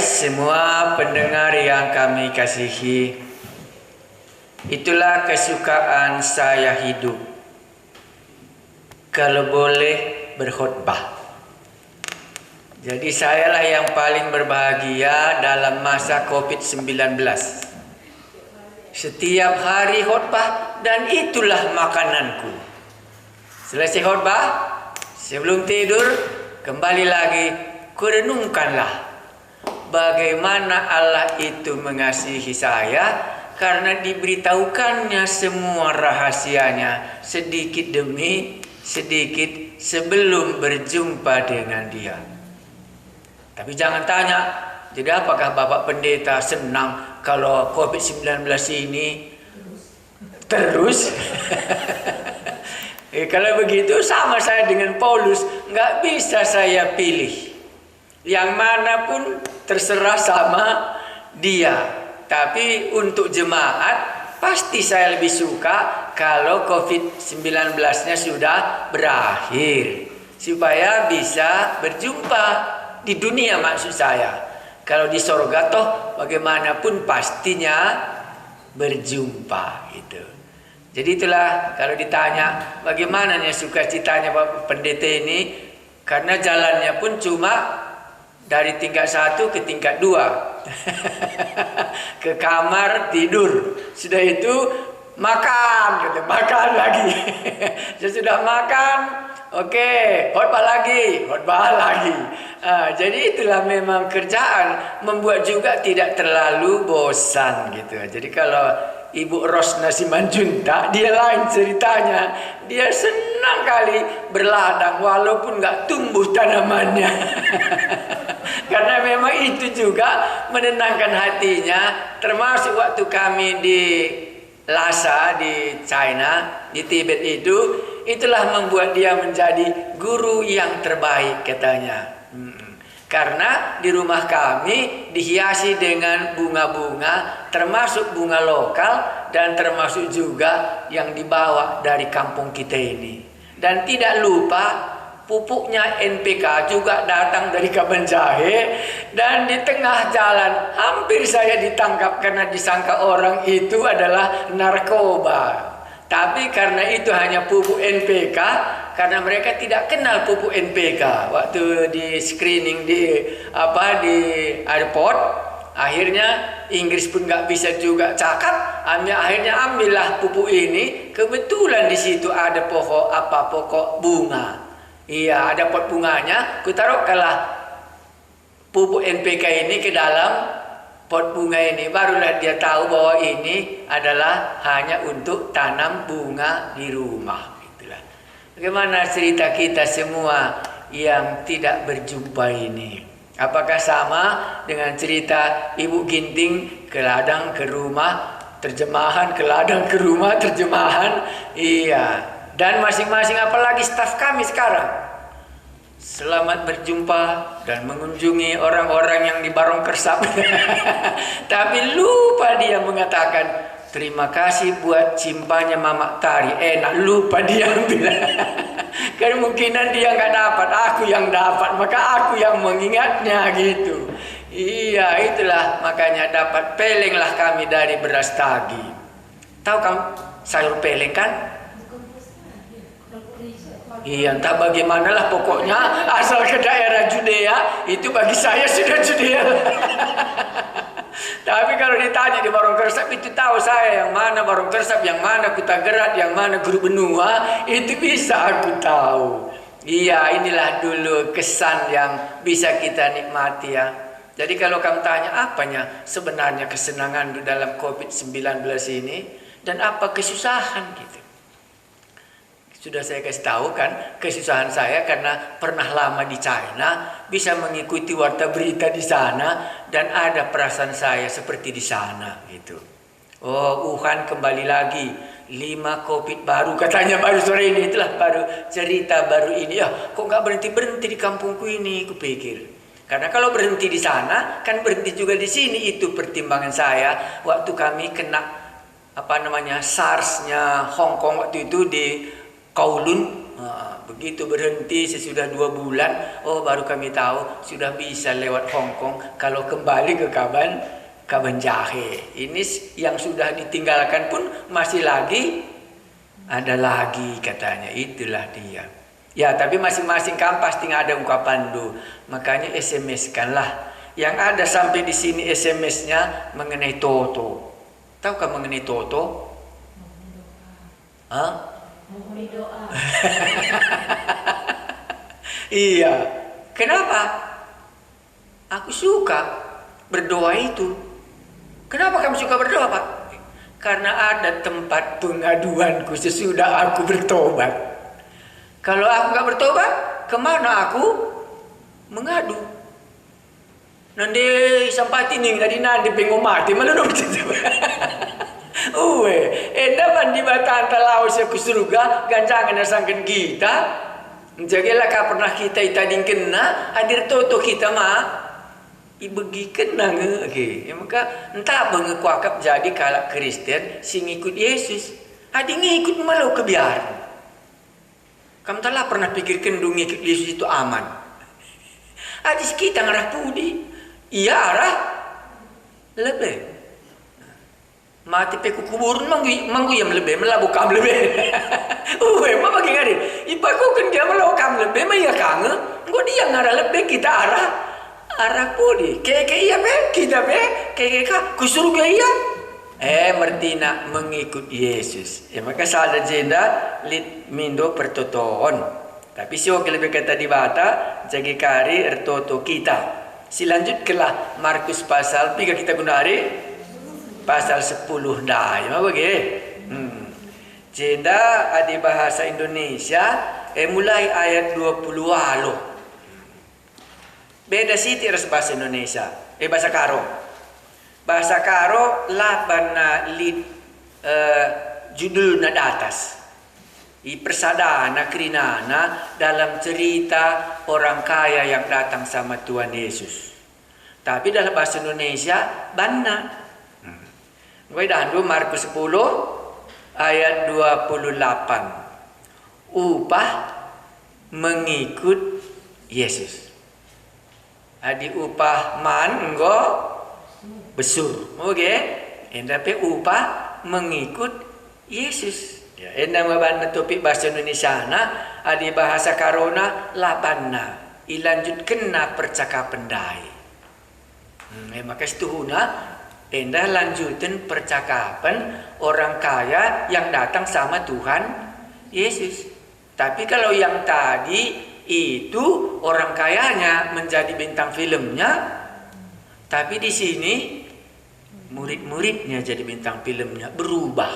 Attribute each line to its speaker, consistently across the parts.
Speaker 1: semua pendengar yang kami kasihi, itulah kesukaan saya hidup. Kalau boleh berkhotbah. Jadi sayalah yang paling berbahagia dalam masa COVID-19. Setiap hari khotbah dan itulah makananku. Selesai khotbah, sebelum tidur, kembali lagi kurenungkanlah bagaimana Allah itu mengasihi saya karena diberitahukannya semua rahasianya sedikit demi sedikit sebelum berjumpa dengan Dia. Tapi jangan tanya, jadi apakah Bapak Pendeta senang kalau COVID-19 ini terus? Kalau begitu sama saya dengan Paulus, nggak bisa saya pilih. Yang manapun terserah sama dia. Tapi untuk jemaat pasti saya lebih suka kalau COVID-19-nya sudah berakhir. Supaya bisa berjumpa di dunia maksud saya. Kalau di sorga toh bagaimanapun pastinya berjumpa gitu. Jadi itulah kalau ditanya bagaimana nih sukacitanya Bapak Pendeta ini. Karena jalannya pun cuma dari tingkat 1 ke tingkat 2 ke kamar tidur. Sudah itu makan, gitu. Makan lagi. Sudah makan, oke, khotbah lagi. Jadi itulah memang kerjaan membuat juga tidak terlalu bosan gitu. Jadi kalau Ibu Rosna Simanjuntak, dia lain ceritanya. Dia senang kali berladang walaupun nggak tumbuh tanamannya. Karena memang itu juga menenangkan hatinya. Termasuk waktu kami di Lhasa di China, di Tibet itu, itulah membuat dia menjadi guru yang terbaik katanya. Karena di rumah kami dihiasi dengan bunga-bunga, termasuk bunga lokal dan termasuk juga yang dibawa dari kampung kita ini. Dan tidak lupa pupuknya NPK juga datang dari Kaban Jahe. Dan di tengah jalan hampir saya ditangkap karena disangka orang itu adalah narkoba. Tapi karena itu hanya pupuk NPK, karena mereka tidak kenal pupuk NPK. Waktu di screening di airport, akhirnya Inggris pun nggak bisa juga cakap. Akhirnya ambillah pupuk ini. Kebetulan di situ ada pokok bunga. Iya, ada pot bunganya. Kutaruhkanlah pupuk NPK ini ke dalam pot bunga ini, barulah dia tahu bahwa ini adalah hanya untuk tanam bunga di rumah. Itulah. Bagaimana cerita kita semua yang tidak berjumpa ini? Apakah sama dengan cerita Ibu Ginting ke ladang ke rumah, terjemahan ke ladang ke rumah, terjemahan? Iya. Dan masing-masing apalagi staf kami sekarang. Selamat berjumpa dan mengunjungi orang-orang yang di Barong Kersap. Tapi lupa dia mengatakan terima kasih buat cimpanya Mamak Tari. Enak, lupa dia bilang. Kemungkinan dia nggak dapat, aku yang dapat, maka aku yang mengingatnya gitu. Iya, itulah makanya dapat pelenglah kami dari beras tagi. Tahu kamu sayur peleng kan? Iya, entah bagaimanalah pokoknya asal ke daerah Judea itu bagi saya sudah Judea. Tapi kalau ditanya di Barong Kersap itu tahu saya yang mana Barong Kersap, yang mana Kutagerat, yang mana Guru Benua, itu bisa aku tahu. Iya, inilah dulu kesan yang bisa kita nikmati ya. Jadi kalau kamu tanya apanya sebenarnya kesenangan dalam COVID-19 ini dan apa kesusahan gitu. Sudah saya kasih tahu kan kesusahan saya karena pernah lama di China, bisa mengikuti warta berita di sana dan ada perasaan saya seperti di sana gitu. Oh, Wuhan kembali lagi 5 COVID baru katanya baru sore ini, itulah baru cerita baru ini. Ya, kok nggak berhenti di kampungku ini, kupikir. Karena kalau berhenti di sana kan berhenti juga di sini, itu pertimbangan saya waktu kami kena SARS-nya Hong Kong waktu itu di Kowloon Begitu berhenti sesudah 2 bulan, oh baru kami tahu sudah bisa lewat Hong Kong. Kalau kembali ke Kaban Jahe. Ini yang sudah ditinggalkan pun masih lagi, ada lagi katanya. Itulah dia. Ya, tapi masing-masing kan pasti ada ungkapan do. Makanya SMS-kanlah. Yang ada sampai di sini SMS-nya mengenai Toto. Tahukah mengenai Toto? Hah?
Speaker 2: Mohon doa.
Speaker 1: Iya. Kenapa? Aku suka berdoa itu. Kenapa kamu suka berdoa, Pak? Karena ada tempat pengaduanku sesudah aku bertobat. Kalau aku nggak bertobat, kemana aku mengadu? Nanti sampai ini tadi nanti pengen mati malah dong. Uwe, dapat di batan talau ke surga, ganjangan sangkan kita. Jagalah ka pernah kita itading kena, hadir toto kita mah. Ibegi kena nge, maka entah bang kuakap jadi kalak Kristen sing ikut Yesus. Adi ngikut malu kebiaran. Kamu telah pernah pikirkan dong ikut Yesus itu aman? Adis kita ngarah pudi, iya arah lebih. Mati peku kubur mangguyam lebih melabukam lebih. Mah bagi ngari. Ipaku kan dia melokam lebih mah ya kange. Engko dia ngarah lebih kita arah pudi. Kayak iya be, kita be, kayak ku surga iya. Mertina mengikut Yesus. Maka sada jenda lit mindo pertotoon. Tapi siok lebih kata di bata jagi kari ertoto kita. Silanjutkelah Markus pasal 3 kita gunari. Pasal 10 dah, ya bagi. Jenda di bahasa Indonesia mulai ayat 20 alo. Beda sih ras bahasa Indonesia. Bahasa Karo. Bahasa Karo labana lid judul nadatas. Persadana krinana dalam cerita orang kaya yang datang sama Tuhan Yesus. Tapi dalam bahasa Indonesia bana. Gue dandu Markus 10 ayat 28. Upah mengikut Yesus. Adi upah man enggo besur. Oke. Tapi upah mengikut Yesus. Ya, endang babana topik bahasa Indonesia adi bahasa karona labanna. Ilanjut kena percakapan dai. Maka setuhuna endah lanjutin percakapan orang kaya yang datang sama Tuhan Yesus. Tapi kalau yang tadi itu orang kayanya menjadi bintang filmnya, tapi di sini murid-muridnya jadi bintang filmnya, berubah.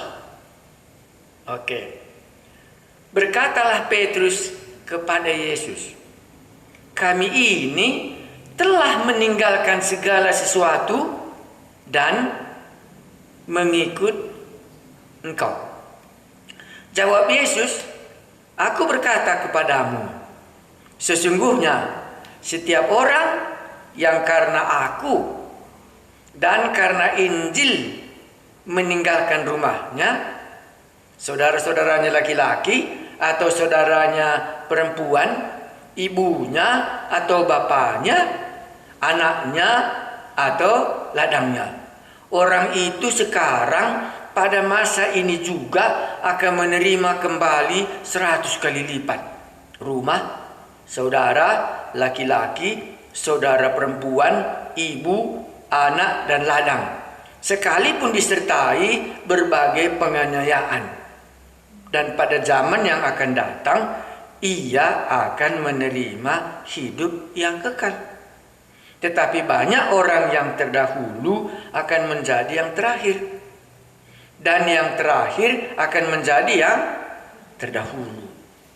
Speaker 1: Oke. Berkatalah Petrus kepada Yesus, kami ini telah meninggalkan segala sesuatu dan mengikut engkau. Jawab Yesus, aku berkata kepadamu, sesungguhnya setiap orang yang karena aku dan karena Injil meninggalkan rumahnya, saudara-saudaranya laki-laki atau saudaranya perempuan, ibunya atau bapaknya, anaknya atau ladangnya. Orang itu sekarang pada masa ini juga akan menerima kembali 100 kali lipat. Rumah, saudara laki-laki, saudara perempuan, ibu, anak dan ladang. Sekalipun disertai berbagai penganiayaan. Dan pada zaman yang akan datang, ia akan menerima hidup yang kekal. Tetapi banyak orang yang terdahulu akan menjadi yang terakhir. Dan yang terakhir akan menjadi yang terdahulu.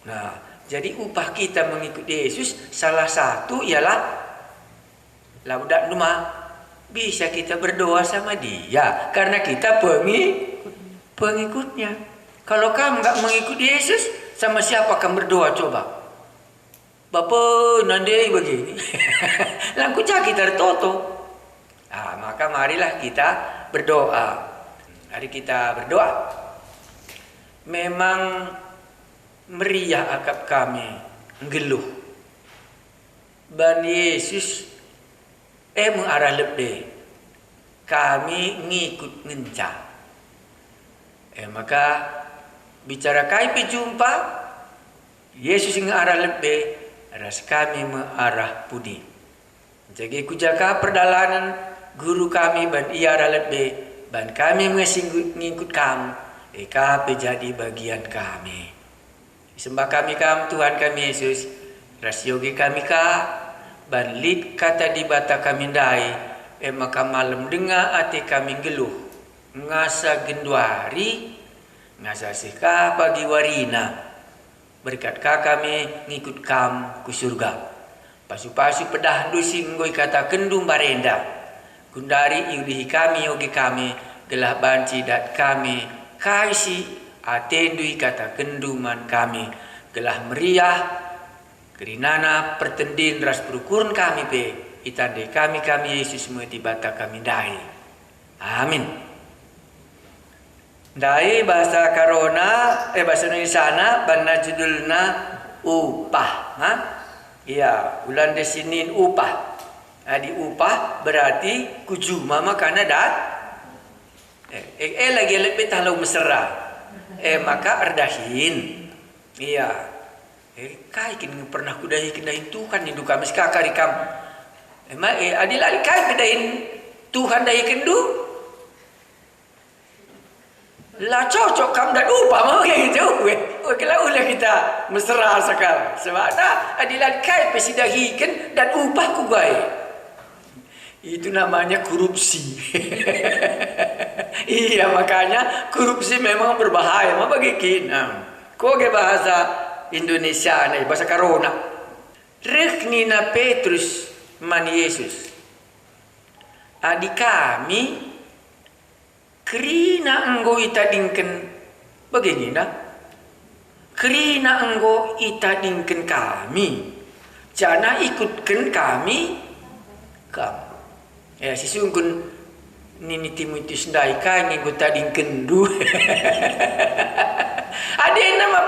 Speaker 1: Nah, jadi upah kita mengikut Yesus salah satu ialah laudat rumah. Bisa kita berdoa sama dia. Karena kita pengikutnya. Kalau kamu nggak mengikut Yesus, sama siapa kamu berdoa coba? Bapak nanti begini. Langku kita tertoto. Maka marilah kita berdoa. Mari kita berdoa. Memang meriah akap kami ngeluh. Ban Yesus mengarah lebih. Kami ngikut ngenca. Maka bicara kai jumpa Yesus mengarah lebih, ras kami mengarah pudi. Jadi kujaka perjalanan guru kami ban iara lebih, ban kami ngikut kamu. Eka jadi bagian kami. Sembah kami Tuhan kami Yesus, ras yogi kami ban lid kata di bata kami dai. Maka malam dengar hati kami geluh, ngasa genduari, ngasa seka pagi warina. Berkatkah kami ngikut kam ke surga. Pasu-pasu pedah dusi ngoi kata kendum barenda. Kundari iulihi kami yogi kami, gelah banci dat kami, kaisi atendui kata kenduman kami, gelah meriah, kerinana pertendin ras perukuran kami pe. Itande kami Yesus semua tibata kami dai. Amin. Dai bahasa Karona, bahasa Indonesia na, bana judulna upah. Iya, bulan Desinin upah. Di upah berarti kujuma makana dat. Lagi lebih talau mesra. Maka erdahin. Iya. Kai kin pernah kudahi kendahin Tuhan hindu kami sekakari kam. Adil kai kedahin Tuhan dahi kendu. Lah cocok kam dan upah mau kayak gitu. Kalau ulah kita mesra sekali. Sebab adil kai pesidahikan dan upah ku baik. Itu namanya korupsi. Iya, makanya korupsi memang berbahaya. Mau bagi kita. Kok ke bahasa Indonesia nih, bahasa Karona. Reknina Petrus man Yesus. Adik kami kerina enggo itadingken begini nah. Kerina enggo itadingken kami. Jana ikutkan kami kamu. Si sungkun nini Timotius ndai ka nggo tadingken du. Ada nama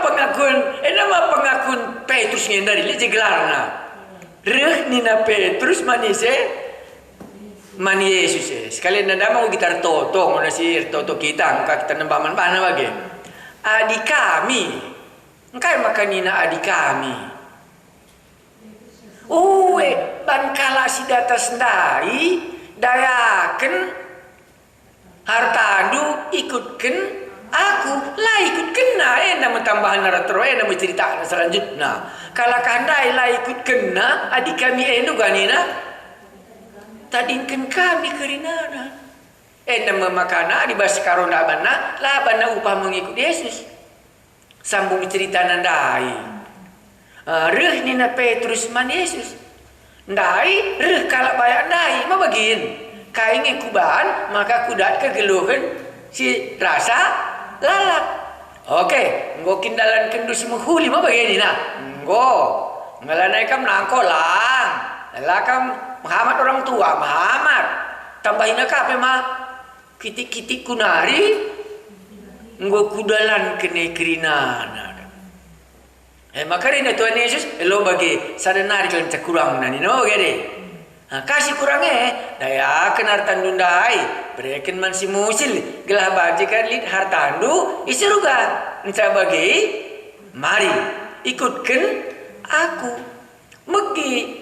Speaker 1: pengakuan Petrus ngendari li gelarna. Reh nina Petrus manise man Yesus. Sekalian nanda mau gitar toto ngono si toto kita angka kita nembaman mana bagi. Adik kami. Engkai makanina adik kami. Ban kala si data sendai dayaken hartandu ikutken aku lah ikut kena nama tambahan naratro nama cerita selanjutnya kalau kandai lah ikut kena adik kami ganina tadingken kami kerinana nama makana di bahasa Karona bana lah bana upah mengikut Yesus sambung cerita nandai reh nina Petrus man Yesus ndai reh kalau bayak ndai mau bagin kain kuban maka kudat kegeluhan si rasa lalap. Oke, nggo kindalan kendus menghuli mah begini nah. Nggo ngalanai kam nangko lang. Lakam Muhammad orang tua Muhammad. Tambahin ka mah kitik-kitik kunari nggo kudalan kene kerinana. Maka rina Tuhan Yesus lo bagi sadenari kan cakurang nani no gede. Kasih kurangnya daya kenar tandundai bereken man si musil gelah bajikan lid hartandu isiruga enca bagi mari ikutkan aku megi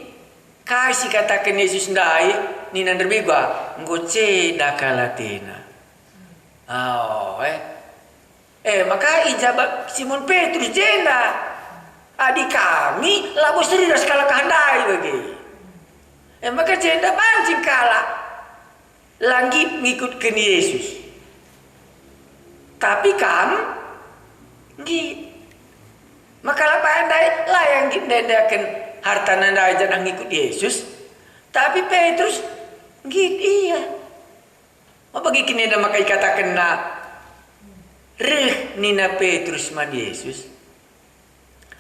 Speaker 1: kasih katakan Yesus ndai nina derbigwa ngoce dakalatina maka ijabah Simon Petrus jenda adik kami labu seri skala kehandai bagi maka jenda pancing kalah langit ngikutkan Yesus tapi kam ngit maka apa andai lah yang dendakan harta nanda jangan ngikut Yesus tapi Petrus ngit iya apa gini dah maka katakan na reh nina Petrus man Yesus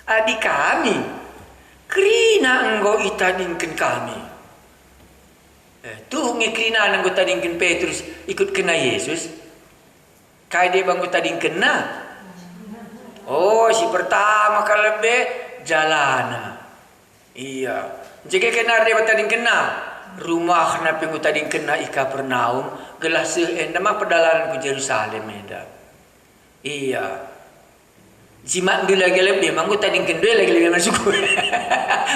Speaker 1: adik kami kerina engkau itadingkan kami tuh ngekrina nang tadingken Petrus ikut kena Yesus kai dia bang tadingken na Oh, si pertama kalau lebih jalana. Iya. Jika kena dia tadi kena rumah na pengu tadi kena ika pernaum gelas nama perjalanan ke Yerusalem enda. Iya. Jimat dia lagi lebih manggu tadi kena lagi masuk.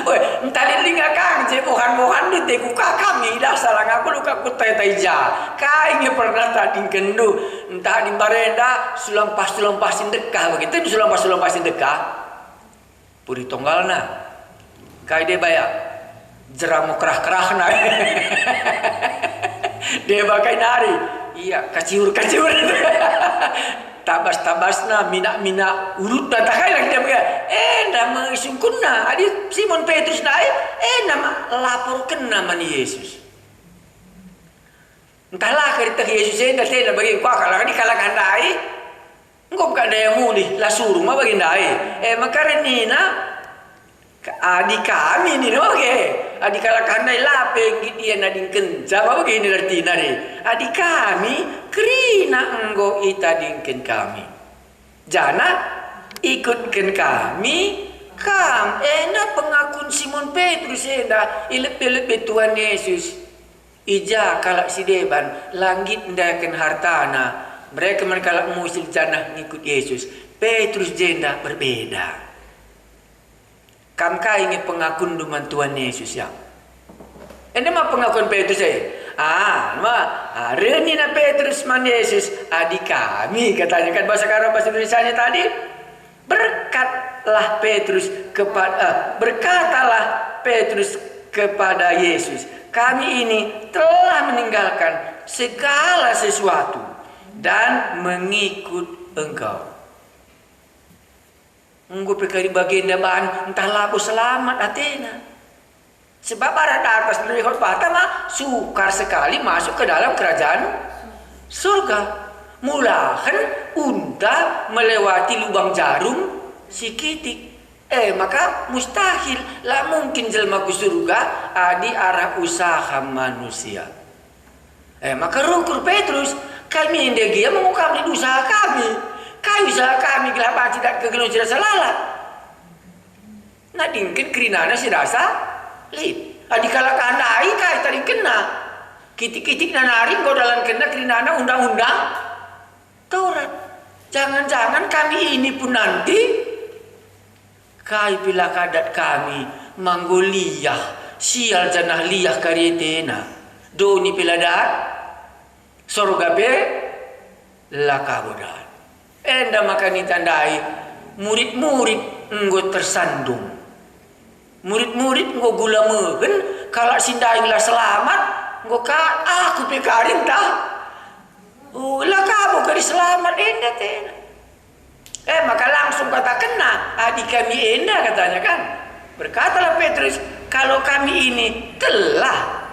Speaker 1: Woi, tadi linga kang je bohan di teku kami dah salah ngaku luka ku taija. Kai nge pernah tadi kendu entah di barenda sulampas sedekah begitu sulampas sedekah. Puri tonggalna. Kai dia bayar jeramu kerah na. Dia pakai nari. Iya, kaciur. Tabas-tabasna mina urut batakai lagi dia. Nama sungkunna. Adi Simon Petrus naik. Nama lapor kena mani Yesus. Entahlah kerita Yesus ini dah bagi kau kalau di kalangan naik. Engkau bukan daya muli lah suruh mah bagi naik. Maka renina adi kami ni oke. Adi kalangan naik lape dia nadingken. Siapa begini artinya ni? Adi kami kerina engkau ita dingken kami. Jana ikutkan kami. Kam pengakun Simon Petrus ilep Tuhan Yesus. Ija kalak si deban langit ndakan hartana mereka kalak musil janah ngikut Yesus. Petrus jenda berbeda. Kam ingat pengakun duman Tuhan Yesus ya. Ini mah pengakuan Petrus reni na Petrus man Yesus adik kami katanya kan bahasa Arab bahasa Indonesianya tadi. Berkatalah Petrus kepada Yesus, kami ini telah meninggalkan segala sesuatu dan mengikut Engkau. Engkau pergi baginda bahan entah labu selamat Athena. Sebab ada atas dari khotbah mah sukar sekali masuk ke dalam kerajaan surga. Mulakan unta melewati lubang jarum sikitik. Maka mustahil lah mungkin jelma ku surga di arah usaha manusia. Maka rukur Petrus kami indegia mengungkap di usaha kami. Usaha kami gelap tidak kegelung tidak selalat. Nah dingkin kerinana si rasa lip. Adikala kandai kai tadi kena. Kitik-kitik nanari kau dalam kena kerinana undang-undang Taurat. Jangan-jangan kami ini pun nanti kai pila kadat kami manggoliyah sial janah liyah karyetena doni pila dat sorga be lakabodan. Enda makani tandai murid-murid enggo tersandung. Murid-murid enggo gula megen kalau sindai lah selamat enggo aku pekarin tah. Ulah kamu kali selamat enda tena. Maka langsung kata kena adik kami enda katanya kan. Berkatalah Petrus, kalau kami ini telah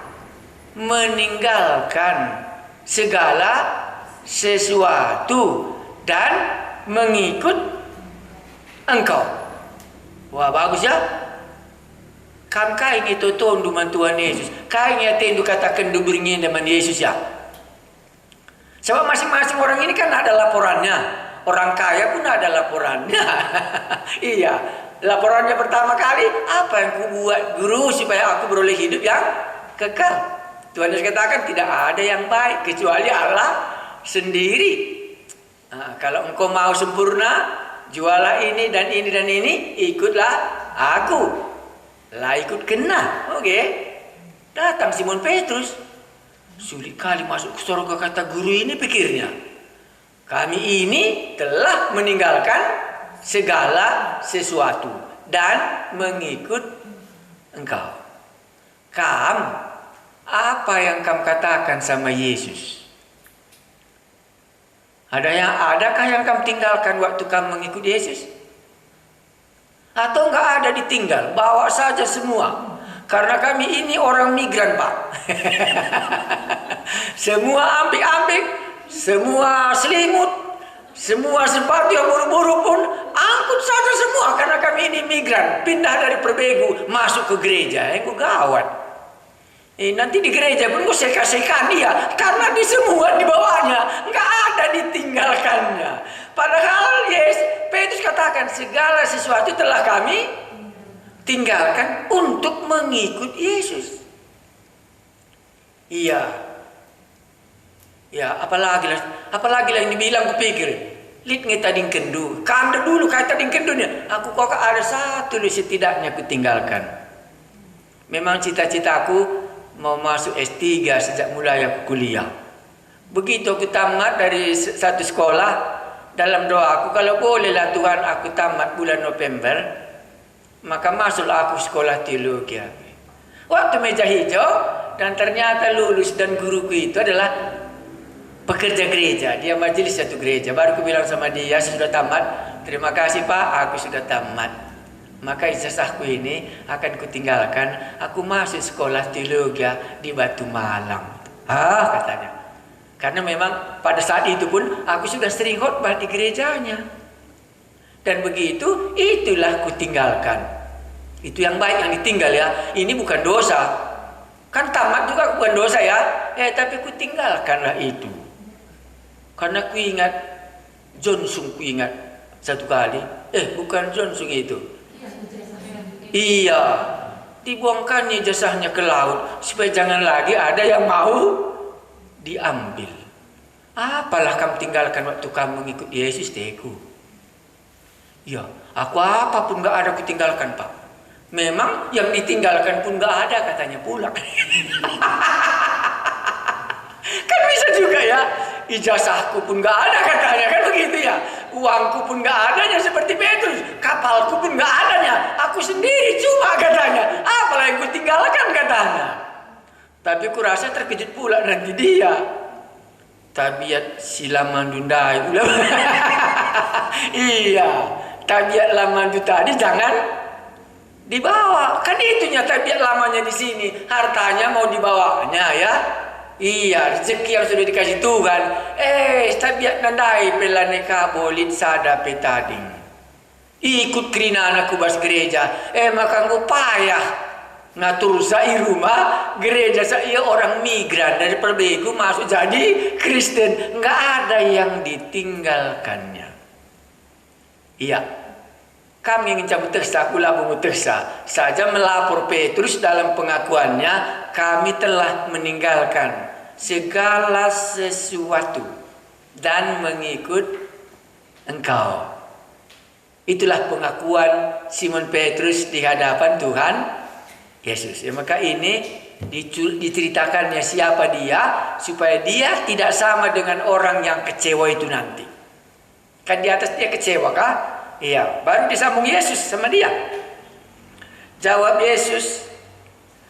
Speaker 1: meninggalkan segala sesuatu dan mengikut Engkau. Wah bagus ya. Kam kain itu tonduman Tuhan Yesus. Kain ya tendu katakan dubirnya dengan Yesus ya. Sebab masing-masing orang ini kan ada laporannya. Orang kaya pun ada laporannya. Iya. Laporannya pertama kali, apa yang ku buat guru supaya aku beroleh hidup yang kekal. Tuhan Yesus katakan tidak ada yang baik kecuali Allah sendiri. Kalau engkau mau sempurna, jualah ini dan ini dan ini, ikutlah aku. Lah ikut kena. Oke. Datang Simon Petrus. Sulit kali masuk ke surga kata guru ini pikirnya. Kami ini telah meninggalkan segala sesuatu dan mengikut Engkau. Apa yang kamu katakan sama Yesus? Adakah yang kamu tinggalkan waktu kamu mengikut Yesus? Atau enggak ada ditinggal? Bawa saja semua. Karena kami ini orang migran Pak. Semua ambik-ambik, semua selimut, semua sepatu yang buru-buru pun angkut saja semua. Karena kami ini migran, pindah dari Perbegu masuk ke gereja. Itu gawat. Nanti di gereja pun gue seka-sekan dia, karena di semua di bawahnya nggak ada ditinggalkannya. Padahal Petrus katakan segala sesuatu telah kami tinggalkan untuk mengikut Yesus. Iya, ya apalagi lah yang dibilang kupikir. Lit ngetading kendu, kanda dulu kata ding kendunya. Aku kok ada satu lu setidaknya kutinggalkan. Memang cita-citaku mau masuk S3 sejak mulai aku kuliah. Begitu aku tamat dari satu sekolah, dalam doa aku, kalau bolehlah Tuhan aku tamat bulan November, maka masuklah aku sekolah teologi. Waktu meja hijau, dan ternyata lulus, dan guruku itu adalah pekerja gereja, dia majelis satu gereja. Baru aku bilang sama dia, saya sudah tamat. Terima kasih Pak, aku sudah tamat. Maka ijazahku ini akan kutinggalkan. Aku masuk sekolah teologi di Batu Malang. Katanya. Karena memang pada saat itu pun aku sudah sering khotbah di gerejanya. Dan begitu, itulah kutinggalkan. Itu yang baik yang ditinggal ya. Ini bukan dosa. Kan tamat juga bukan dosa ya. Tapi kutinggalkanlah itu. Karena ku ingat Johnson, ku ingat satu kali. Bukan Johnson itu. Iya, dibuangkannya ijazahnya ke laut supaya jangan lagi ada yang mau diambil. Apalah kamu tinggalkan waktu kamu mengikut Yesus teku. Ya, aku apapun gak ada kutinggalkan Pak. Memang yang ditinggalkan pun gak ada katanya pula. Kan bisa juga ya. Ijazahku pun gak ada katanya, kan begitu ya. Uangku pun gak adanya seperti Petrus. Kapalku pun gak adanya. Aku sendiri cuma katanya. Apalah yang kutinggalkan katanya. Tapi kurasa terkejut pula nanti dia. Tabiat sila mandundai. Iya, tabiat lamandu tadi jangan dibawa. Kan itunya tabiat lamanya di sini. Hartanya mau dibawanya ya. Iya, rezeki yang sudah dikasih Tuhan. Tabiat nandai pelaneka bolit sada petading. Ikut kerina aku bas gereja. Maka aku payah ngatur sai rumah gereja saya orang migran dari perbegu masuk jadi Kristen. Nggak ada yang ditinggalkannya. Iya. Kami ingin cabut teksa, aku labung teksa. Saja melapor Petrus dalam pengakuannya, kami telah meninggalkan segala sesuatu dan mengikut Engkau. Itulah pengakuan Simon Petrus di hadapan Tuhan Yesus. Maka ini diceritakannya siapa dia, supaya dia tidak sama dengan orang yang kecewa itu nanti. Kan di atas dia kecewa kah? Iya, baru disambung Yesus sama dia. Jawab Yesus,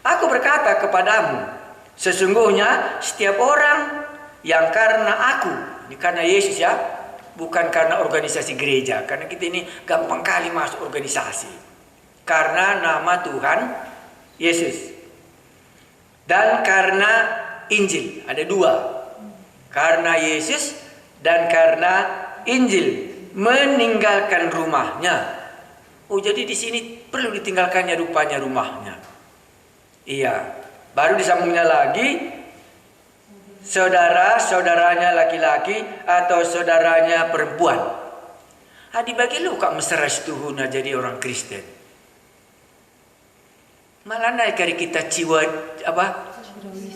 Speaker 1: aku berkata kepadamu, sesungguhnya setiap orang yang karena aku, ini karena Yesus ya, bukan karena organisasi gereja. Karena kita ini gampang kali masuk organisasi. Karena nama Tuhan Yesus. Dan karena Injil, ada dua. Karena Yesus dan karena Injil. Meninggalkan rumahnya. Jadi di sini perlu ditinggalkannya rupanya rumahnya. Iya. Baru disambungnya lagi, saudaranya laki-laki atau saudaranya perempuan. Dibagi lu kak mesra setuhuna jadi orang Kristen. Malah naik dari kita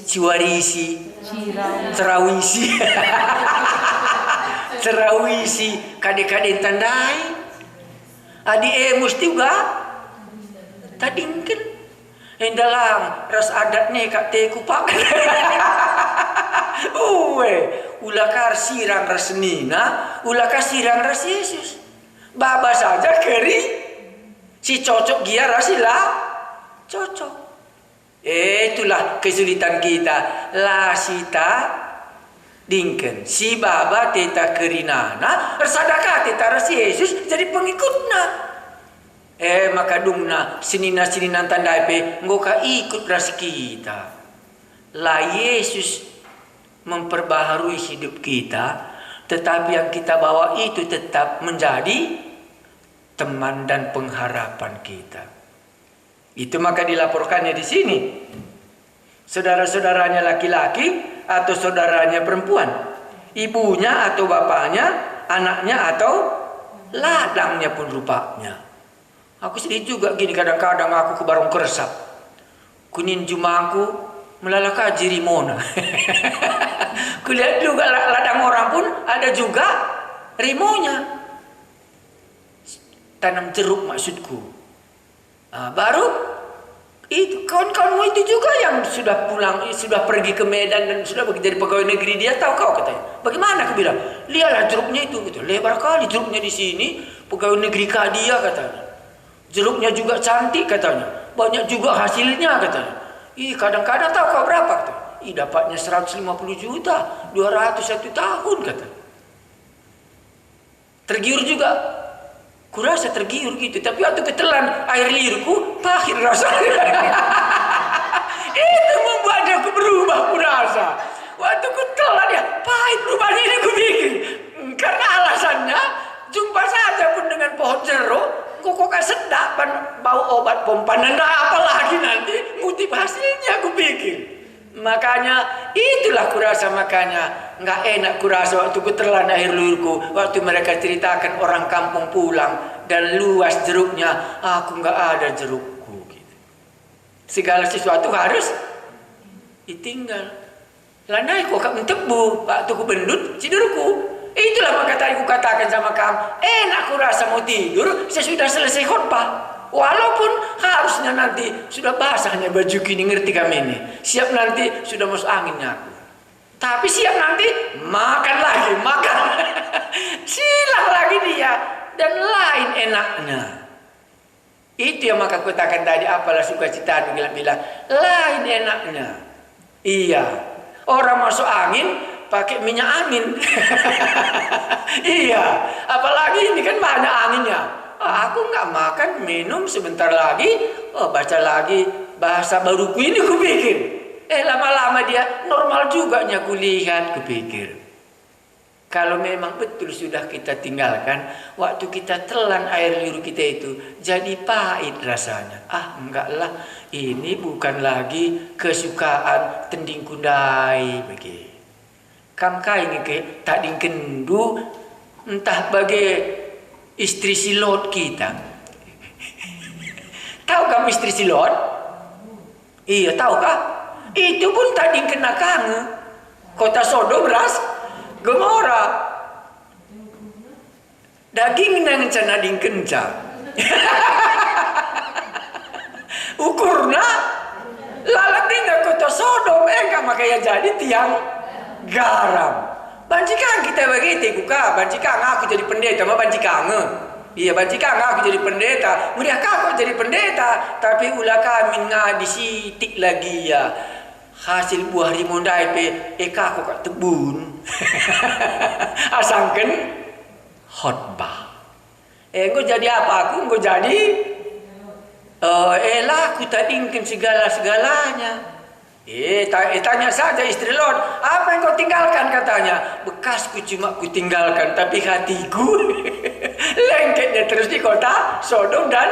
Speaker 1: ciwarisi, cerawisi. Cerawisi kade-kade tandai adi mesti juga tadi mungkin dalam ras adat nih kak teku pak ulakar sirang resnina ulakar sirang ras Yesus baba saja keri si cocok gia rasilah cocok. Itulah kesulitan kita lah sita dingken si baba teta kerinana bersadakah teta ras Yesus jadi pengikutna. Maka dungna sinina tandai pe ngoka ikut ras kita. Lah Yesus memperbaharui hidup kita, tetapi yang kita bawa itu tetap menjadi teman dan pengharapan kita. Itu maka dilaporkannya di sini. Saudara-saudaranya laki-laki atau saudaranya perempuan, ibunya atau bapaknya, anaknya atau ladangnya pun rupanya. Aku sedih juga gini, kadang-kadang aku ke Barong Keresap, kunin jumaku melalaka jirimona. Kulihat juga ladang orang pun ada juga rimonya. Tanam jeruk maksudku. Baru itu kawan-kawanmu itu juga yang sudah pulang, sudah pergi ke Medan dan sudah jadi pegawai negeri, dia tahu kau katanya. Bagaimana aku bilang? Lihatlah jeruknya itu gitu. Lebar kali jeruknya di sini, pegawai negeri Kadia katanya. Jeruknya juga cantik katanya. Banyak juga hasilnya katanya. Kadang-kadang tahu kau berapa katanya. Dapatnya 150 juta, 201 tahun katanya. Tergiur juga. Kurasa tergiur gitu, tapi waktu ketelan air liurku pahit rasanya. Itu membuat aku berubah kurasa. Waktu ketelan ya pahit berubahnya ini aku bikin. Karena alasannya jumpa saja pun dengan pohon jeruk, kok gak sedap bau obat pompa, dan apalagi nanti ngutip hasilnya aku pikir. Makanya itulah kurasa, makanya nggak enak kurasa waktu ketelan air liurku, waktu mereka ceritakan orang kampung pulang dan luas jeruknya, aku nggak ada jerukku gitu. Segala sesuatu harus ditinggal. Lanai kok kak mentebu waktu ku bendut tidurku. Itulah maka tadi ku katakan sama kamu, enak kurasa mau tidur sesudah selesai khotbah. Walaupun harusnya nanti sudah basahnya baju kini, ngerti kami ini. Siap nanti sudah masuk anginnya aku. Tapi siap nanti makan lagi, makan. Silang lagi dia. Dan lain enaknya. Itu yang maka katakan tadi, apalah sukacita bilang lain enaknya. Iya. Orang masuk angin pakai minyak angin. Iya. Apalagi ini kan banyak anginnya. Aku nggak makan, minum sebentar lagi, baca lagi bahasa baruku ini kupikir. Lama-lama dia normal juga nya kulihat, kupikir. Kalau memang betul sudah kita tinggalkan, waktu kita telan air liur kita itu jadi pahit rasanya. Enggak lah, ini bukan lagi kesukaan tending kundai bagi. Kam kai ini ke tak dingkendu entah bagi istri silot kita. Tahu kamu istri silot? Iya, tahu kah? Itu pun tadi kena kange. Kota Sodom beras Gomora. Daging nang cana dingkenca. Ukurna lalat tinggal kota Sodom, enggak makanya jadi tiang garam. Bancikan kita begitu, kuka. Bancikan aku jadi pendeta, mah bancikan. Iya, bancikan aku jadi pendeta. Mudah kau jadi pendeta, tapi ulah kami ngadi sitik lagi ya. Hasil buah rimondai pe, aku kat tebun. Asangken khotbah. Engko jadi apa aku? Engko jadi aku tadingkan segala-segalanya. Tanya saja istri Lot, apa yang kau tinggalkan katanya? Bekasku cuma ku tinggalkan, tapi hatiku lengketnya terus di kota Sodom dan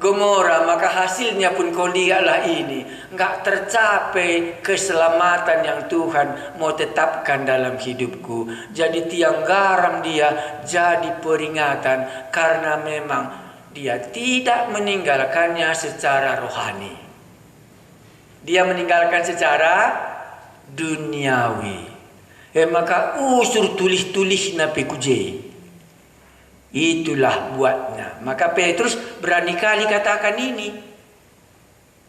Speaker 1: Gomora. Maka hasilnya pun kau lihatlah ini, nggak tercapai keselamatan yang Tuhan mau tetapkan dalam hidupku. Jadi tiang garam dia jadi peringatan karena memang dia tidak meninggalkannya secara rohani. Dia meninggalkan secara duniawi. Maka usur tulis-tulis napi kuje. Itulah buatnya. Maka Petrus berani kali katakan ini.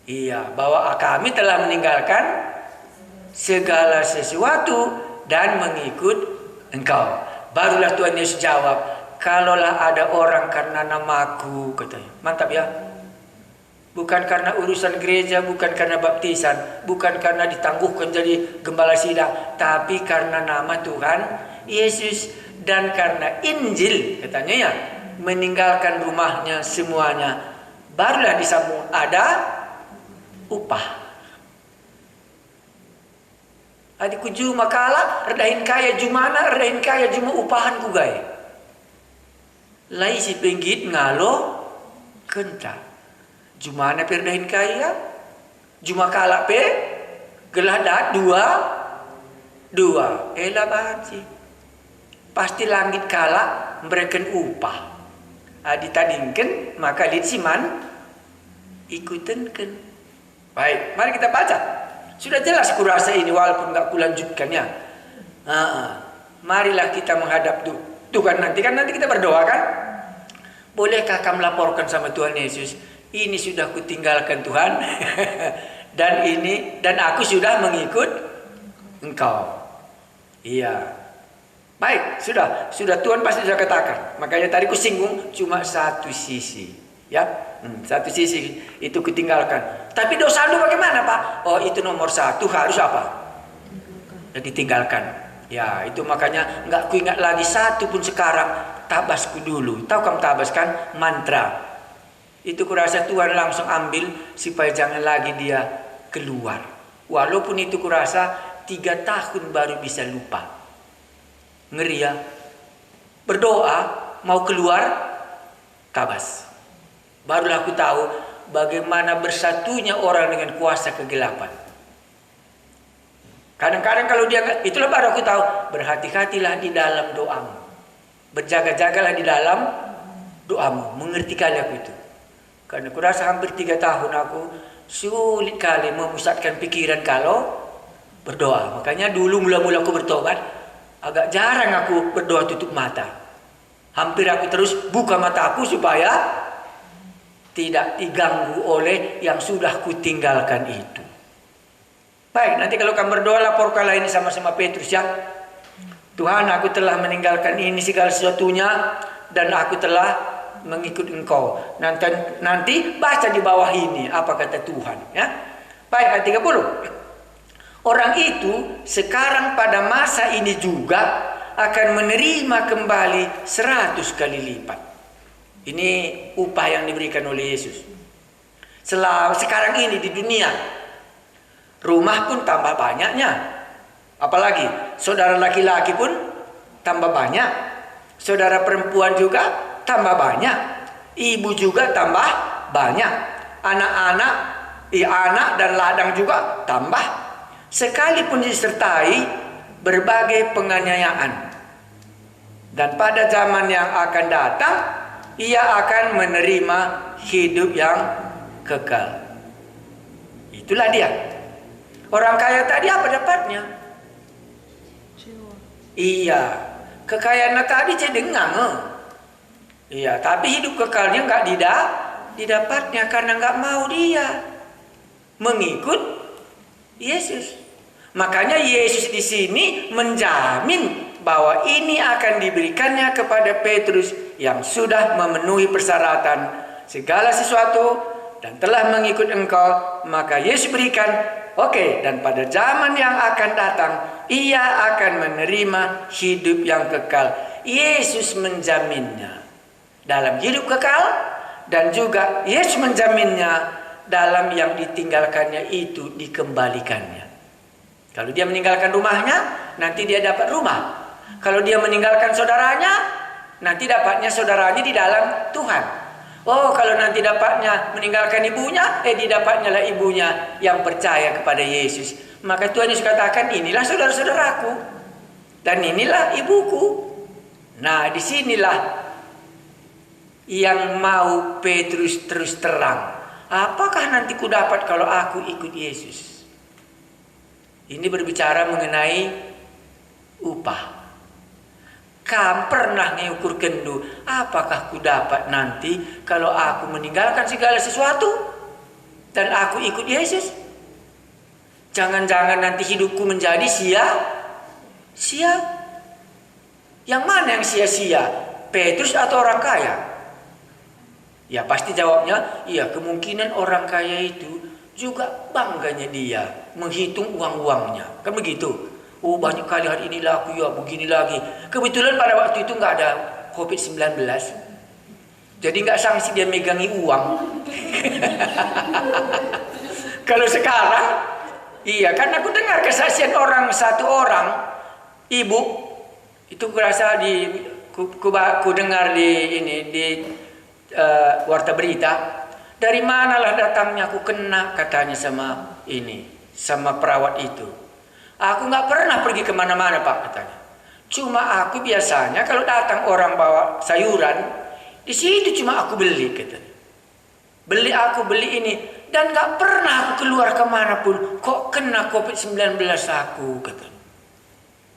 Speaker 1: Iya, bahwa kami telah meninggalkan segala sesuatu dan mengikut engkau. Barulah Tuhan Yesus jawab, kalaulah ada orang karena namaku, katanya. Mantap ya. Bukan karena urusan gereja, bukan karena baptisan, bukan karena ditangguhkan jadi gembala sidang, tapi karena nama Tuhan Yesus dan karena Injil, katanya ya, meninggalkan rumahnya semuanya, barulah disambung ada upah. Adikku juma kala redahin kaya jumana, redahin kaya juma upahan ku gay. Lai si penggit ngalo kenta. Jumana perdahin kaya, juma kala pe Geladak dua. Elah banci. Pasti langit kala memberikan upah. Ditadingkan maka lihat siman ikutankan. Baik, mari kita baca. Sudah jelas kurasa ini walaupun nggak kulanjutkannya. Marilah kita menghadap Tuhan nanti kita berdoa kan. Bolehkah kamu laporkan sama Tuhan Yesus, ini sudah kutinggalkan Tuhan dan aku sudah mengikut Engkau. Iya. Baik, sudah Tuhan pasti sudah katakan. Makanya tadi ku singgung cuma satu sisi, ya. Satu sisi itu kutinggalkan. Tapi dosa lu bagaimana, Pak? Oh, itu nomor satu harus apa? Ditinggalkan. Ya, itu makanya nggak kuingat lagi satu pun sekarang. Tabasku dulu. Tahu kamu tabas kan? Mantra. Itu kurasa Tuhan langsung ambil supaya jangan lagi dia keluar. Walaupun itu kurasa 3 tahun baru bisa lupa. Ngeri ya. Berdoa mau keluar tabas. Barulah aku tahu bagaimana bersatunya orang dengan kuasa kegelapan. Kadang-kadang kalau dia, itulah baru aku tahu, berhati-hatilah di dalam doamu. Berjaga-jagalah di dalam doamu. Mengerti kali aku itu. Karena aku rasa hampir 3 tahun aku sulit kali memusatkan pikiran kalau berdoa. Makanya dulu mula-mula aku bertobat, agak jarang aku berdoa tutup mata. Hampir aku terus buka mata aku supaya tidak diganggu oleh yang sudah kutinggalkan itu. Baik, nanti kalau kamu berdoa laporkanlah ini sama-sama Petrus ya. Tuhan, aku telah meninggalkan ini segala sesuatunya dan aku telah mengikut Engkau. Nanti baca di bawah ini apa kata Tuhan ya. Baik, ayat 30. Orang itu sekarang pada masa ini juga akan menerima kembali 100 kali lipat. Ini upah yang diberikan oleh Yesus. Sekarang ini di dunia, rumah pun tambah banyaknya. Apalagi saudara laki-laki pun tambah banyak. Saudara perempuan juga tambah banyak. Ibu juga tambah banyak. Anak-anak, anak dan ladang juga tambah. Sekalipun disertai berbagai penganiayaan. Dan pada zaman yang akan datang, ia akan menerima hidup yang kekal. Itulah dia. Orang kaya tadi apa dapatnya? Iya, kekayaannya tadi cedengang. Iya, tapi hidup kekalnya nggak didapatnya karena nggak mau dia mengikut Yesus. Makanya Yesus di sini menjamin bahwa ini akan diberikannya kepada Petrus yang sudah memenuhi persyaratan segala sesuatu dan telah mengikut Engkau. Maka Yesus berikan, oke, dan pada zaman yang akan datang ia akan menerima hidup yang kekal. Yesus menjaminnya dalam hidup kekal, dan juga Yesus menjaminnya dalam yang ditinggalkannya itu dikembalikannya. Kalau dia meninggalkan rumahnya, nanti dia dapat rumah. Kalau dia meninggalkan saudaranya, nanti dapatnya saudaranya di dalam Tuhan. Oh, kalau nanti dapatnya meninggalkan ibunya, didapatnya lah ibunya yang percaya kepada Yesus. Maka Tuhan Yesus katakan, inilah saudara-saudaraku dan inilah ibuku. Nah, disinilah yang mau Petrus terus terang. Apakah nanti ku dapat kalau aku ikut Yesus? Ini berbicara mengenai upah. Kamu pernah mengukur kendu, apakah ku dapat nanti kalau aku meninggalkan segala sesuatu dan aku ikut Yesus? Jangan-jangan nanti hidupku menjadi sia-sia. Yang mana yang sia-sia? Petrus atau orang kaya? Ya pasti jawabnya, iya, kemungkinan orang kaya itu juga bangganya dia menghitung uang-uangnya. Kan begitu? Oh, banyak kali hari ini laku, ya begini lagi. Kebetulan pada waktu itu nggak ada COVID-19. Jadi nggak sangsi dia megangi uang. Kalau sekarang, iya, karena aku dengar kesaksian satu orang, ibu, itu kurasa ku dengar di warta berita. Dari manalah datangnya aku kena katanya sama ini. sama perawat itu. Aku nggak pernah pergi kemana-mana Pak, katanya. Cuma aku biasanya kalau datang orang bawa sayuran, di situ cuma aku beli, katanya. Aku beli ini. Dan nggak pernah aku keluar kemana pun. Kok kena COVID-19 aku, katanya.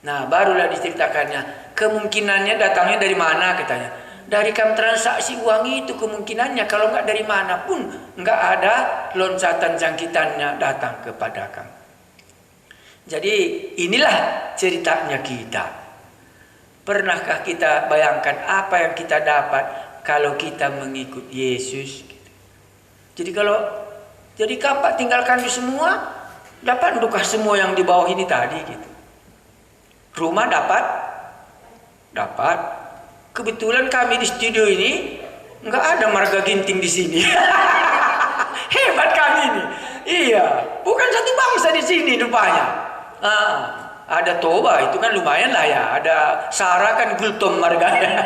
Speaker 1: Nah, barulah diceritakannya. Kemungkinannya datangnya dari mana, katanya. Dari kam transaksi uang itu kemungkinannya. Kalau nggak dari mana pun, nggak ada loncatan jangkitannya datang kepada kamu. Jadi inilah ceritanya kita. Pernahkah kita bayangkan apa yang kita dapat kalau kita mengikut Yesus? Jadi kamu Pak tinggalkan di semua, dapat dukah semua yang di bawah ini tadi gitu. Rumah dapat. Kebetulan kami di studio ini nggak ada marga ginting di sini. Hebat kami ini. Iya, bukan satu bangsa di sini rupanya. Ada Toba itu kan lumayan lah ya. Ada Sarah kan Gultom marganya.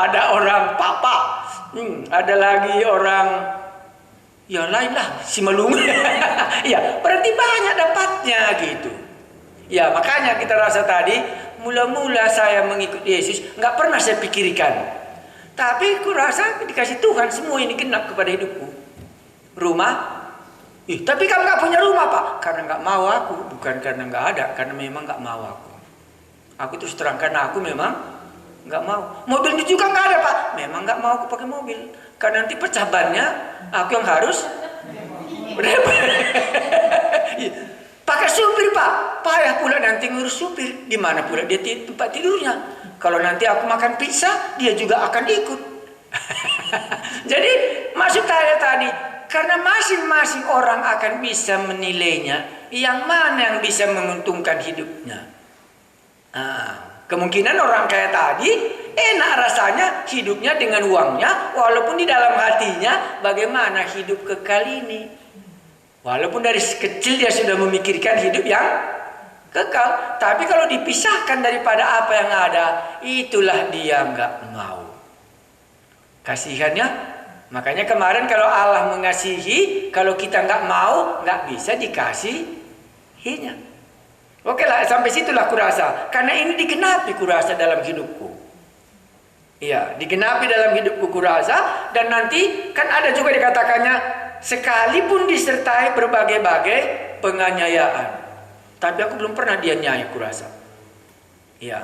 Speaker 1: Ada orang Papa. Ada lagi orang yang lain lah, Simalung. Ya, berarti banyak dapatnya gitu. Ya, makanya kita rasa tadi mula-mula saya mengikut Yesus nggak pernah saya pikirkan. Tapi aku rasa dikasih Tuhan semua ini kena kepada hidupku. Rumah. Tapi kamu nggak punya rumah Pak, karena nggak mau aku, bukan karena nggak ada, karena memang nggak mau aku. Aku terus terang karena aku memang nggak mau. Mobil itu juga nggak ada Pak, memang nggak mau aku pakai mobil, karena nanti pecah bannya, aku yang harus pakai supir Pak, payah pula nanti ngurus supir, di mana pula dia tempat tidurnya. Kalau nanti aku makan pizza, dia juga akan ikut. Jadi maksud saya tadi. Karena masing-masing orang akan bisa menilainya yang mana yang bisa menguntungkan hidupnya. Kemungkinan orang kaya tadi enak rasanya hidupnya dengan uangnya, walaupun di dalam hatinya bagaimana hidup kekal ini. Walaupun dari kecil dia sudah memikirkan hidup yang kekal, tapi kalau dipisahkan daripada apa yang ada, itulah dia nggak mau. Kasihannya. Makanya kemarin kalau Allah mengasihi, kalau kita nggak mau, nggak bisa dikasihinya. Oke lah, sampai situlah kurasa. Karena ini digenapi kurasa dalam hidupku. Iya, digenapi dalam hidupku kurasa. Dan nanti kan ada juga dikatakannya, sekalipun disertai berbagai-bagai penganiayaan. Tapi aku belum pernah dianiaya kurasa. Iya.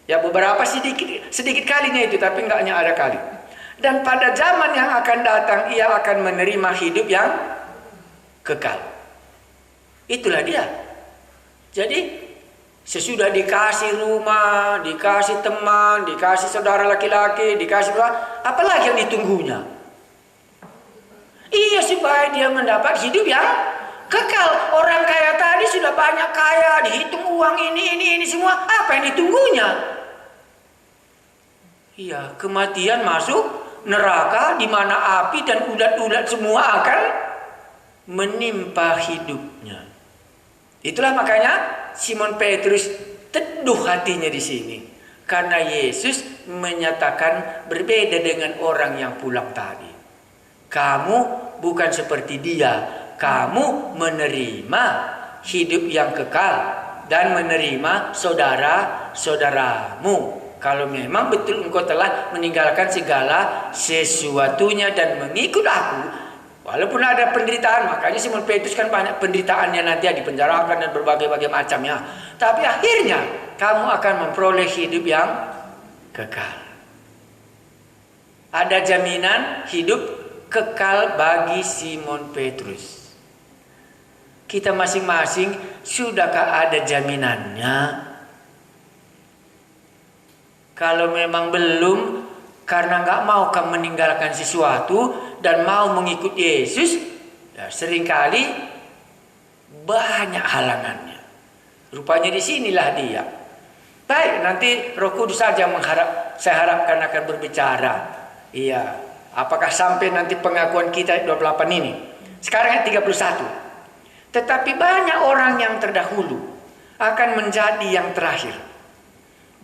Speaker 1: Ya beberapa sedikit kalinya itu, tapi nggaknya ada kali. Dan pada zaman yang akan datang ia akan menerima hidup yang kekal. Itulah dia. Jadi sesudah dikasih rumah, dikasih teman, dikasih saudara laki-laki, dikasih apalagi yang ditunggunya? Iya, supaya dia mendapat hidup yang kekal. Orang kaya tadi sudah banyak kaya, dihitung uang ini semua. Apa yang ditunggunya? Iya, kematian masuk neraka di mana api dan ulat-ulat semua akan menimpa hidupnya. Itulah makanya Simon Petrus teduh hatinya di sini. Karena Yesus menyatakan berbeda dengan orang yang pulang tadi. Kamu bukan seperti dia. Kamu menerima hidup yang kekal dan menerima saudara-saudaramu. Kalau memang betul engkau telah meninggalkan segala sesuatunya dan mengikut aku, walaupun ada penderitaan, makanya Simon Petrus kan banyak penderitaannya nanti dipenjarakan dan berbagai-bagai macamnya. Tapi akhirnya kamu akan memperoleh hidup yang kekal. Ada jaminan hidup kekal bagi Simon Petrus. Kita masing-masing sudahkah ada jaminannya? Kalau memang belum, karena nggak mau kamu meninggalkan sesuatu dan mau mengikut Yesus, ya seringkali banyak halangannya. Rupanya di sinilah dia. Baik, nanti Roh Kudus saja saya harapkan akan berbicara. Iya, apakah sampai nanti pengakuan kita 28 ini? Sekarang 31. Tetapi banyak orang yang terdahulu akan menjadi yang terakhir.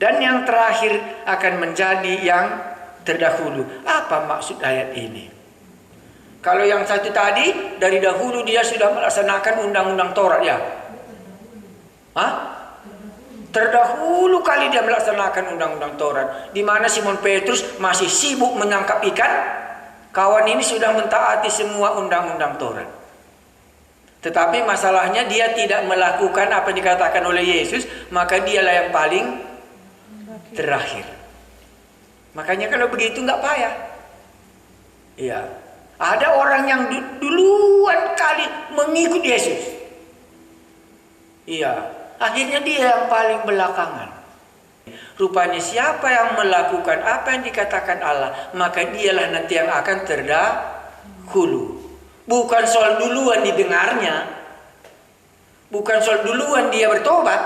Speaker 1: Dan yang terakhir akan menjadi yang terdahulu. Apa maksud ayat ini? Kalau yang satu tadi dari dahulu dia sudah melaksanakan undang-undang Taurat ya. Hah? Terdahulu kali dia melaksanakan undang-undang Taurat, di mana Simon Petrus masih sibuk menangkap ikan. Kawan ini sudah mentaati semua undang-undang Taurat. Tetapi masalahnya dia tidak melakukan apa yang dikatakan oleh Yesus, maka dialah yang paling terakhir. Makanya kalau begitu nggak payah. Iya. Ada orang yang duluan kali mengikut Yesus. Iya. Akhirnya dia yang paling belakangan. Rupanya siapa yang melakukan apa yang dikatakan Allah, maka dialah nanti yang akan terdahulu. Bukan soal duluan didengarnya, bukan soal duluan dia bertobat,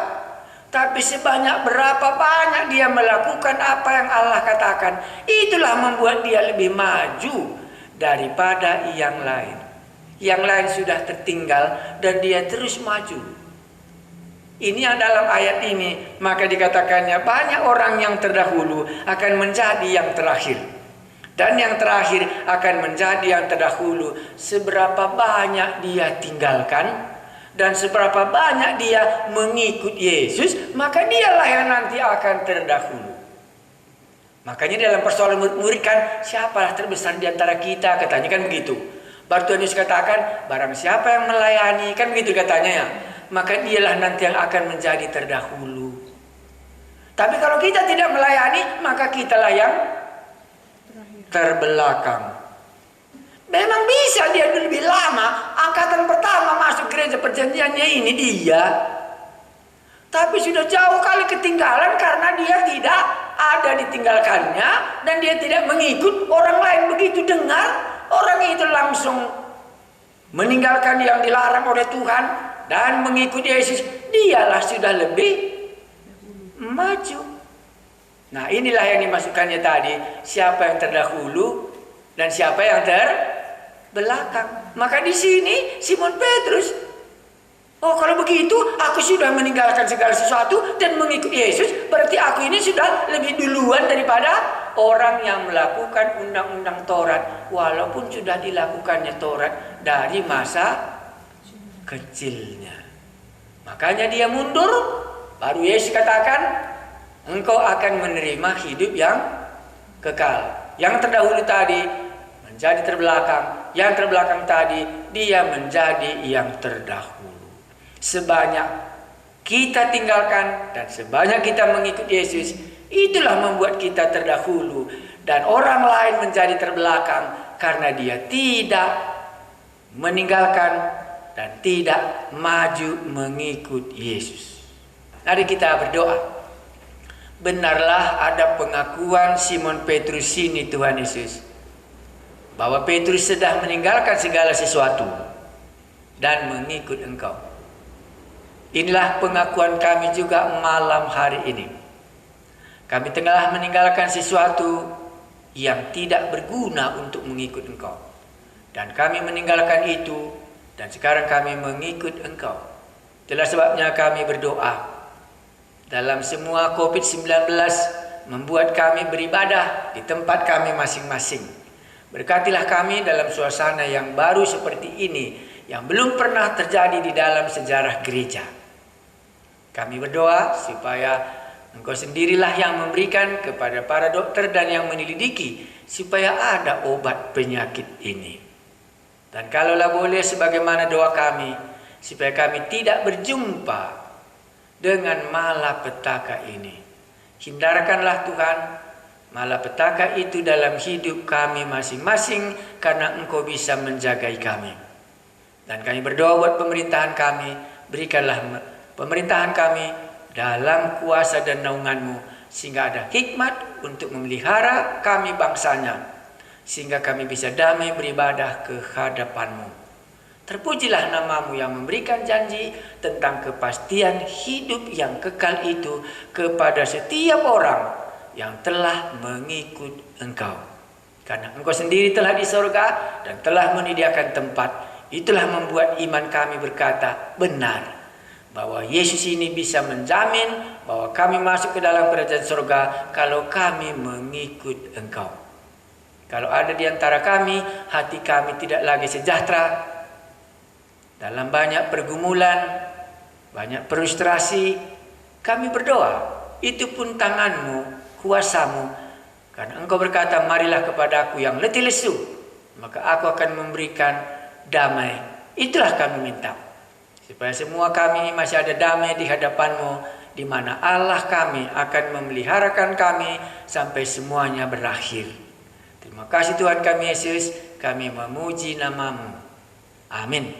Speaker 1: tapi sebanyak berapa banyak dia melakukan apa yang Allah katakan, itulah membuat dia lebih maju daripada yang lain. Yang lain sudah tertinggal dan dia terus maju. Ini yang dalam ayat ini, maka dikatakannya banyak orang yang terdahulu akan menjadi yang terakhir, dan yang terakhir akan menjadi yang terdahulu. Seberapa banyak dia tinggalkan dan seberapa banyak dia mengikut Yesus, maka dialah yang nanti akan terdahulu. Makanya dalam persoalan murid kan, siapalah terbesar di antara kita, katanya kan begitu. Baru Tuhan Yesus katakan, barang siapa yang melayani, kan begitu katanya ya, maka dialah nanti yang akan menjadi terdahulu. Tapi kalau kita tidak melayani, maka kitalah yang terbelakang. Memang bisa dia lebih lama, angkatan pertama masuk gereja perjanjiannya ini dia, tapi sudah jauh kali ketinggalan karena dia tidak ada ditinggalkannya dan dia tidak mengikut. Orang lain begitu dengar, orang itu langsung meninggalkan yang dilarang oleh Tuhan dan mengikut Yesus. Dialah sudah lebih maju. Nah, inilah yang dimasukkannya tadi, siapa yang terdahulu dan siapa yang terbelakang. Maka di sini Simon Petrus, oh kalau begitu aku sudah meninggalkan segala sesuatu dan mengikut Yesus, berarti aku ini sudah lebih duluan daripada orang yang melakukan undang-undang Taurat, walaupun sudah dilakukannya Taurat dari masa kecilnya. Makanya dia mundur, baru Yesus katakan, engkau akan menerima hidup yang kekal. Yang terdahulu tadi menjadi terbelakang, yang terbelakang tadi dia menjadi yang terdahulu. Sebanyak kita tinggalkan dan sebanyak kita mengikut Yesus, itulah membuat kita terdahulu dan orang lain menjadi terbelakang karena dia tidak meninggalkan dan tidak maju mengikut Yesus. Mari kita berdoa. Benarlah ada pengakuan Simon Petrus ini Tuhan Yesus, bahwa Petrus sudah meninggalkan segala sesuatu dan mengikut Engkau. Inilah pengakuan kami juga malam hari ini. Kami telah meninggalkan sesuatu yang tidak berguna untuk mengikut Engkau, dan kami meninggalkan itu dan sekarang kami mengikut Engkau. Itulah sebabnya kami berdoa, dalam semua COVID-19 membuat kami beribadah di tempat kami masing-masing. Berkatilah kami dalam suasana yang baru seperti ini, yang belum pernah terjadi di dalam sejarah gereja. Kami berdoa supaya Engkau sendirilah yang memberikan kepada para dokter dan yang menyelidiki, supaya ada obat penyakit ini. Dan kalaulah boleh sebagaimana doa kami, supaya kami tidak berjumpa dengan malapetaka ini. Hindarkanlah Tuhan malapetaka itu dalam hidup kami masing-masing, karena Engkau bisa menjagai kami. Dan kami berdoa buat pemerintahan kami, berikanlah pemerintahan kami dalam kuasa dan naungan-Mu, sehingga ada hikmat untuk memelihara kami bangsanya, sehingga kami bisa damai beribadah ke hadapan-Mu. Terpujilah nama-Mu yang memberikan janji tentang kepastian hidup yang kekal itu kepada setiap orang yang telah mengikut Engkau. Karena Engkau sendiri telah di sorga dan telah menyediakan tempat. Itulah membuat iman kami berkata benar, bahwa Yesus ini bisa menjamin bahwa kami masuk ke dalam kerajaan sorga kalau kami mengikut Engkau. Kalau ada di antara kami, hati kami tidak lagi sejahtera, dalam banyak pergumulan, banyak frustrasi, kami berdoa. Itu pun tanganmu, kuasamu. Karena engkau berkata, marilah kepadaku yang letih lesu, maka aku akan memberikan damai. Itulah kami minta. Supaya semua kami masih ada damai di hadapanmu, di mana Allah kami akan memeliharakan kami sampai semuanya berakhir. Terima kasih Tuhan kami Yesus, kami memuji namamu. Amin.